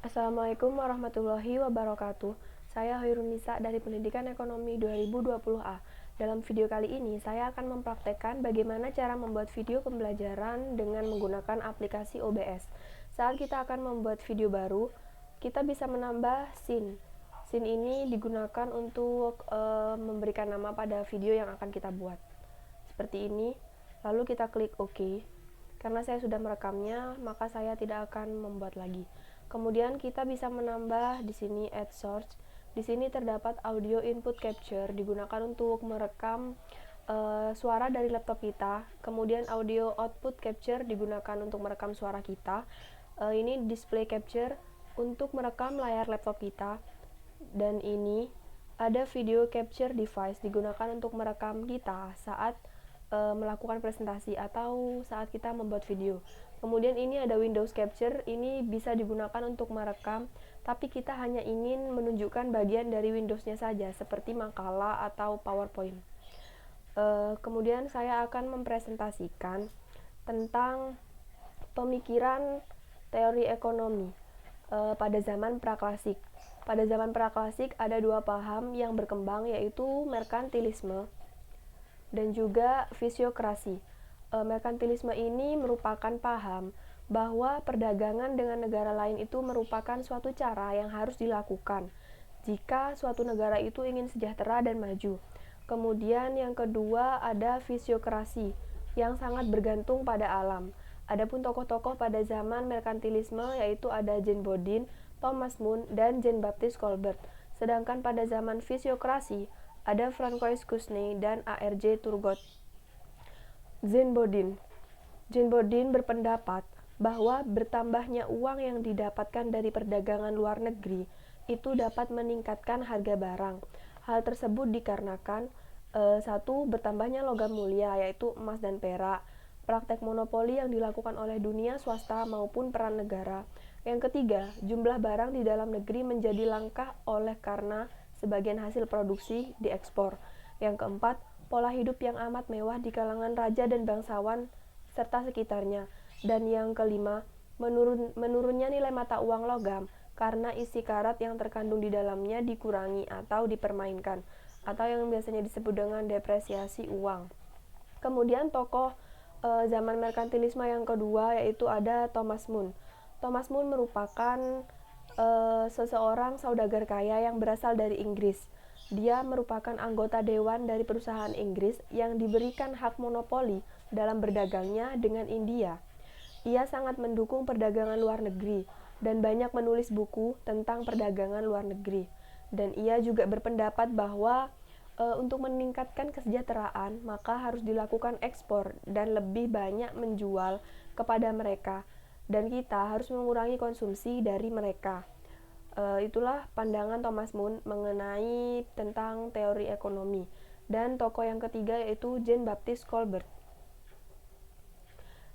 Assalamualaikum warahmatullahi wabarakatuh. Saya Hoirunisa dari Pendidikan Ekonomi 2020A. Dalam video kali ini, saya akan mempraktekkan bagaimana cara membuat video pembelajaran dengan menggunakan aplikasi OBS. Saat kita akan membuat video baru, kita bisa menambah scene. Scene ini digunakan untuk memberikan nama pada video yang akan kita buat. Seperti ini, lalu kita klik OK. Karena saya sudah merekamnya, maka saya tidak akan membuat lagi. Kemudian kita bisa menambah di sini add source. Di sini terdapat audio input capture digunakan untuk merekam suara dari laptop kita. Kemudian audio output capture digunakan untuk merekam suara kita. Ini display capture untuk merekam layar laptop kita. Dan ini ada video capture device digunakan untuk merekam kita saat melakukan presentasi atau saat kita membuat video. Kemudian ini ada Windows Capture, ini bisa digunakan untuk merekam, tapi kita hanya ingin menunjukkan bagian dari Windows-nya saja, seperti makalah atau PowerPoint. Kemudian saya akan mempresentasikan tentang pemikiran teori ekonomi pada zaman praklasik. Pada zaman praklasik ada dua paham yang berkembang, yaitu merkantilisme dan juga fisiokrasi. Merkantilisme ini merupakan paham bahwa perdagangan dengan negara lain itu merupakan suatu cara yang harus dilakukan jika suatu negara itu ingin sejahtera dan maju. Kemudian yang kedua ada fisiokrasi yang sangat bergantung pada alam. Adapun tokoh-tokoh pada zaman merkantilisme yaitu ada Jean Bodin, Thomas More, dan Jean Baptiste Colbert. Sedangkan pada zaman fisiokrasi ada Francois Cusney dan A.R.J. Turgot. Jean Bodin berpendapat bahwa bertambahnya uang yang didapatkan dari perdagangan luar negeri itu dapat meningkatkan harga barang. Hal tersebut dikarenakan satu, bertambahnya logam mulia yaitu emas dan perak, praktek monopoli yang dilakukan oleh dunia swasta maupun peran negara. Yang ketiga, jumlah barang di dalam negeri menjadi langka oleh karena sebagian hasil produksi diekspor. Yang keempat, pola hidup yang amat mewah di kalangan raja dan bangsawan serta sekitarnya. Dan yang kelima, menurunnya nilai mata uang logam karena isi karat yang terkandung di dalamnya dikurangi atau dipermainkan, atau yang biasanya disebut dengan depresiasi uang. Kemudian tokoh zaman merkantilisme yang kedua yaitu ada Thomas More. Thomas More merupakan seseorang saudagar kaya yang berasal dari Inggris. Dia merupakan anggota dewan dari perusahaan Inggris yang diberikan hak monopoli dalam berdagangnya dengan India. Ia sangat mendukung perdagangan luar negeri dan banyak menulis buku tentang perdagangan luar negeri. Dan ia juga berpendapat bahwa untuk meningkatkan kesejahteraan maka harus dilakukan ekspor dan lebih banyak menjual kepada mereka, dan kita harus mengurangi konsumsi dari mereka. Itulah pandangan Thomas More mengenai tentang teori ekonomi. Dan tokoh yang ketiga yaitu Jean Baptiste Colbert.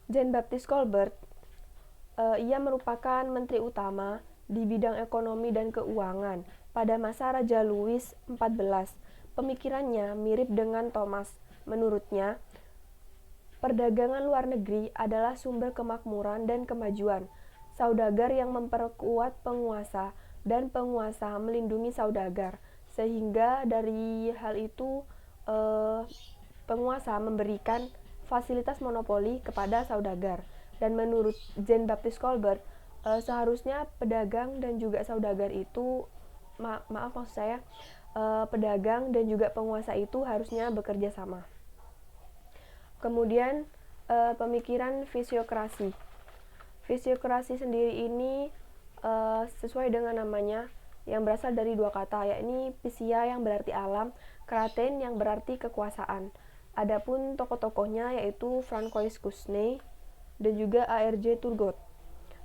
Jean Baptiste Colbert, ia merupakan menteri utama di bidang ekonomi dan keuangan pada masa Raja Louis XIV. Pemikirannya mirip dengan Thomas. Menurutnya, perdagangan luar negeri adalah sumber kemakmuran dan kemajuan. Saudagar yang memperkuat penguasa dan penguasa melindungi saudagar, sehingga dari hal itu penguasa memberikan fasilitas monopoli kepada saudagar. Dan menurut Jean Baptiste Colbert, seharusnya pedagang dan juga saudagar itu pedagang dan juga penguasa itu harusnya bekerja sama. Kemudian pemikiran fisiokrasi. Fisiokrasi sendiri ini sesuai dengan namanya yang berasal dari dua kata, yakni fisia yang berarti alam, kraten yang berarti kekuasaan. Adapun tokoh-tokohnya yaitu Francois Cusney dan juga A.R.J. Turgot.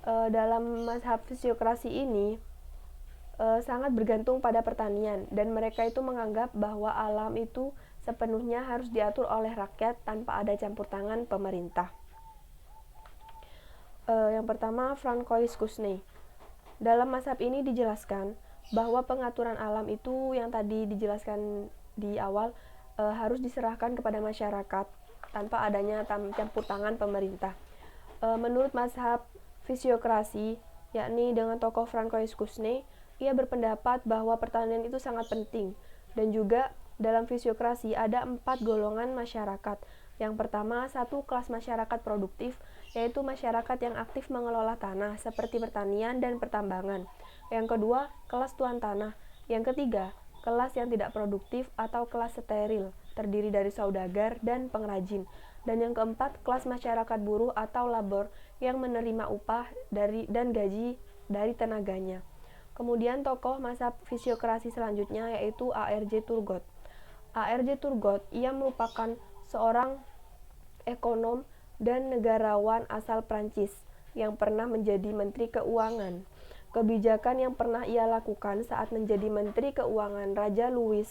Dalam mazhab fisiokrasi ini sangat bergantung pada pertanian, dan mereka itu menganggap bahwa alam itu sepenuhnya harus diatur oleh rakyat tanpa ada campur tangan pemerintah. Yang pertama, Francois Cusney. Dalam mazhab ini dijelaskan bahwa pengaturan alam itu yang tadi dijelaskan di awal harus diserahkan kepada masyarakat tanpa adanya campur tangan pemerintah. Menurut mazhab fisiokrasi yakni dengan tokoh Francois Cusney. Ia berpendapat bahwa pertanian itu sangat penting, dan juga dalam fisiokrasi ada 4 golongan masyarakat. Yang pertama, satu kelas masyarakat produktif, yaitu masyarakat yang aktif mengelola tanah seperti pertanian dan pertambangan. Yang kedua, kelas tuan tanah. Yang ketiga, kelas yang tidak produktif atau kelas steril, terdiri dari saudagar dan pengrajin. Dan yang keempat, kelas masyarakat buruh atau labor yang menerima upah dan gaji dari tenaganya. Kemudian tokoh masa fisiokrasi selanjutnya yaitu A.R.J. Turgot. A.R.J. Turgot, ia merupakan seorang ekonom dan negarawan asal Prancis yang pernah menjadi Menteri Keuangan. Kebijakan yang pernah ia lakukan saat menjadi Menteri Keuangan Raja Louis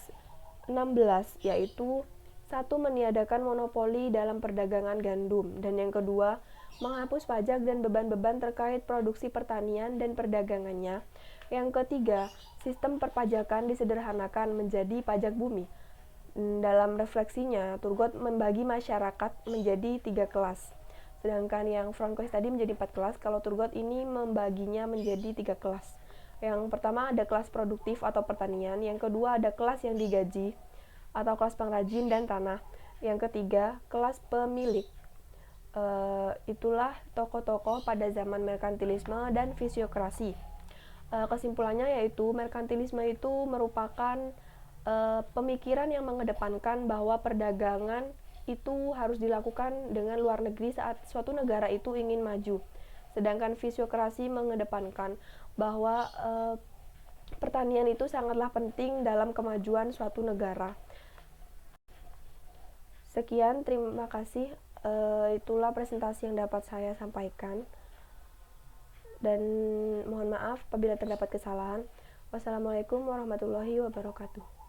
XVI yaitu satu, meniadakan monopoli dalam perdagangan gandum, dan yang kedua, menghapus pajak dan beban-beban terkait produksi pertanian dan perdagangannya. Yang ketiga, sistem perpajakan disederhanakan menjadi pajak bumi. Dalam refleksinya, Turgot membagi masyarakat menjadi 3 kelas. Sedangkan yang Francois tadi menjadi 4 kelas, kalau Turgot ini membaginya menjadi 3 kelas. Yang pertama ada kelas produktif atau pertanian, yang kedua ada kelas yang digaji atau kelas pengrajin dan tanah, yang ketiga kelas pemilik. Itulah tokoh-tokoh pada zaman merkantilisme dan fisiokrasi. Kesimpulannya yaitu merkantilisme itu merupakan pemikiran yang mengedepankan bahwa perdagangan itu harus dilakukan dengan luar negeri saat suatu negara itu ingin maju. Sedangkan fisiokrasi mengedepankan bahwa pertanian itu sangatlah penting dalam kemajuan suatu negara. Sekian, terima kasih. Itulah presentasi yang dapat saya sampaikan. Dan mohon maaf apabila terdapat kesalahan. Wassalamualaikum warahmatullahi wabarakatuh.